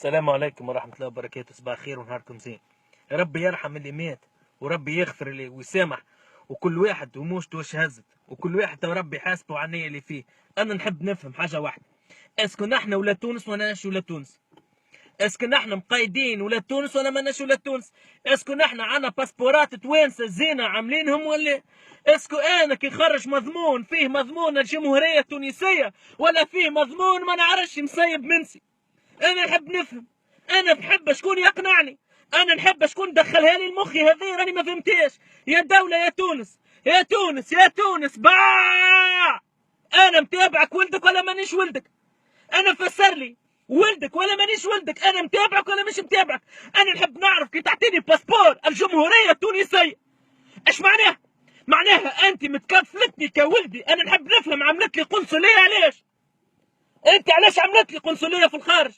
السلام عليكم ورحمة الله وبركاته. صباح الخير ونهاركم زين. ربي يرحم اللي مات وربي يغفر اللي ويسامح، وكل واحد وموشته واش هزت، وكل واحد تو ربي يحاسبه على النية اللي فيه. أنا نحب نفهم حاجة واحدة، اسكو نحن ولا تونس ولا ناش ولا تونس؟ اسكو نحن مقيدين ولا تونس ولا ماناش ولا تونس؟ اسكو نحن عنا باسبورات توانسة زينة عاملينهم ولا؟ اسكو انا كي نخرج مضمون فيه مضمون الجمهورية التونسية ولا فيه مضمون ما نعرفش مسيب منسي؟ انا نحب نفهم، انا نحب شكون يقنعني، انا نحب شكون دخلها لي لمخي هذه راني ما فهمتهاش. يا دولة يا تونس يا تونس يا تونس انا متابعك ولدك ولا مانيش ولدك؟ انا فسر لي ولدك ولا مانيش ولدك؟ انا متابعك ولا مش متابعك؟ انا نحب نعرف كي تعطيني باسبور الجمهورية التونسية ايش معناها؟ معناها انت متكفلتني كولدي. انا نحب نفهم عملت لي قنصلية علاش؟ انت علاش عملت لي قنصلية في الخارج؟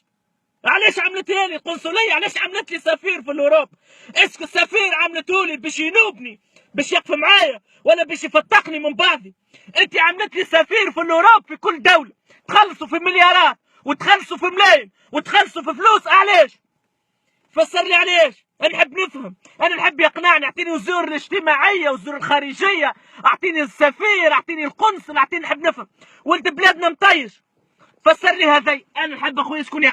علاش عملتها لي قنصلية؟ علاش عملت لي سفير في الأوروب؟ اسكو السفير عملته لي باش ينوبني باش يقف معايا ولا باش يفتقني من بعضي؟ انت عملت لي سفير في الأوروب في كل دولة، تخلصوا في مليارات وتخلصوا في ملايين وتخلصوا في فلوس. علاش؟ فسر لي علاش. انا نحب نفهم، انا نحب يقنعني. اعطيني وزور الاجتماعية وزور الخارجية، اعطيني السفير، اعطيني القنصل، اعطيني. نحب نفهم. ولد بلادنا مطيش، فسر لي هذي. انا نحب اخويا شكون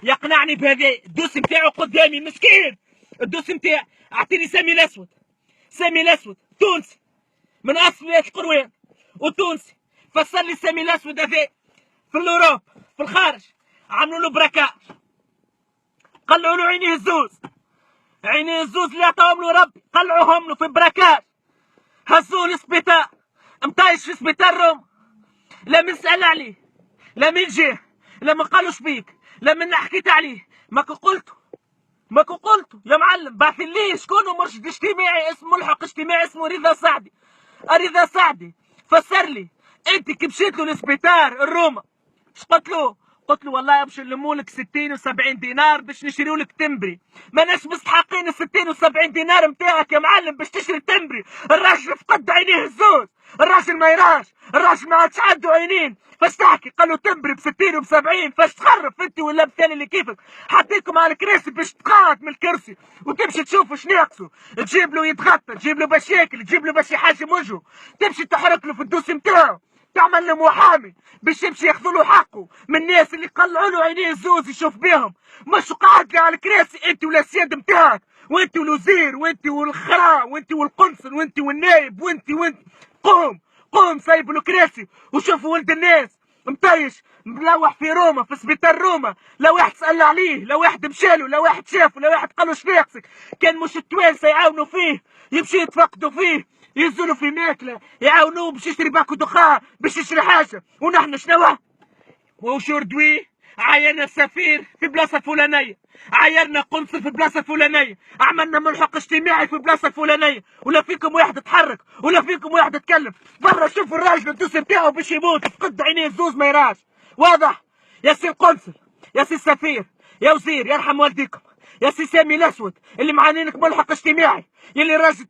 يقنعني بهذا. الدوسي نتاعو قدامي مسكين، الدوسي نتاعي. اعطيني سامي الاسود، سامي الاسود تونسي من اصل ولاية القروان وتونسي. فسر لي سامي الاسود هذا في الاوروب في الخارج عملوا له براكاج، قلعوا له عينيه الزوز، عينيه الزوز اللي عطاهم له ربي قلعوهم له في براكاج، هزوه للسبيطار مطايش في سبيطار روما. لا من سأل عليه، لا من جه، لا من قالوش بيك، لا من حكيت عليه. ماكو قلته يا معلم. بعث لي شكون مرشد اجتماعي اسمه ملحق اجتماعي اسمه رضا سعدي. رضا سعدي فسر لي. انت كي مشيت له للسبيطار الروما اش قلت له؟ قلت له والله باش نلمولك 60 و70 دينار باش نشريو لك تمبري. ماناش مستحقين ال 60 و70 دينار نتاعك يا معلم باش تشري تمبري. الراجل فقد عينيه الزوز، الراجل ما يراش، الراجل ما عادش عنده عينين. فاش تحكي؟ قال له تمبري ب 60 و 70. فاش تخرف انت ولا مثالي اللي كيفك؟ حطيتكم على الكراسي باش تقعد من الكرسي وتمشي تشوف اش ناقصه، تجيب له يتغطى، تجيب له باش ياكل، تجيب له باش يحاجم وجهه، تمشي تحرك له في الدوسي نتاعو، تعمل له محامي باش يمشي ياخذوا له حقه من الناس اللي قلعوا له عينيه الزوز يشوف بهم. مش قاعد لي على الكراسي انت ولا السياد نتاعك، وانت والوزير وانت والخرا وانت والقنصل وانت والنايب وانت. قوم سايبوا الكراسي وشوفوا ولد الناس مطيش ملوح في روما في سبيطار روما. لا واحد سأل عليه، لا واحد مشاله، لا واحد شافه، لا واحد قال له اش ناقصك. كان مش التوانسه يعاونوا فيه، يمشي يتفقدوا فيه، ينزلوا في ماكله، يعاونوه باش يشتري باكو دخان باش يشتري حاجه. ونحن شنو؟ وجوردوي عينا السفير في بلاصه فلانيه، عيرنا قنصل في بلاصه فلانيه، عملنا ملحق اجتماعي في بلاصه فلانيه، ولا فيكم واحد تحرك ولا فيكم واحد تكلم. برا شوفوا الراجل الدوسي بتاعه باش يموت فقد عينيه الزوز ما يراش. واضح يا سي القنصل، يا سي السفير، يا وزير يرحم والديكم، يا سي سامي الاسود اللي معانينك ملحق اجتماعي، يلي الراجل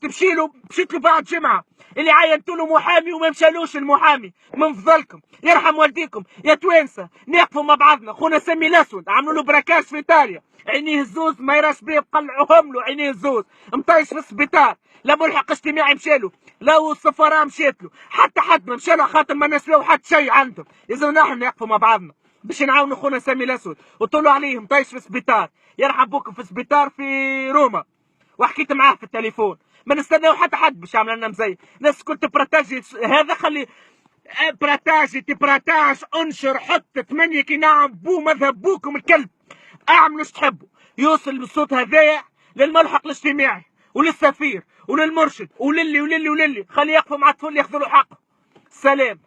مشيت له بعد جمعه، اللي عينتوا له محامي وما مشالوش المحامي. من فضلكم يرحم والديكم يا توانسه نقفوا مع بعضنا. خونا سامي الاسود عملوا له براكاج في ايطاليا، عينيه الزوز ما يراش بيه، قلعوهم له عينيه الزوز، مطيش في السبيطار. لا ملحق اجتماعي مشالو، لا السفراء مشات له، حتى حد ما مشالو خاطر ما نسلاو حتى شيء عندهم. اذا نحن نقفوا مع بعضنا باش نعاونوا خونا سامي الاسود وطلوا عليه مطيش في السبيطار. يرحم بوكم في السبيطار في روما، وحكيت معاه في التليفون. ما نستناو حتى حد باش يعمل لنا مزي. ناس كنت براتاجي هذا، خلي براتاجي تبراتاج، انشر، حط 8 كي نعم بو مذهب بوكم الكلب. اعملوا ايش تحبوا. يوصل الصوت هذايا للملحق الاجتماعي وللسفير وللمرشد وللي وللي وللي. خلي يقفوا مع الطفل ياخذوا له حقه. سلام.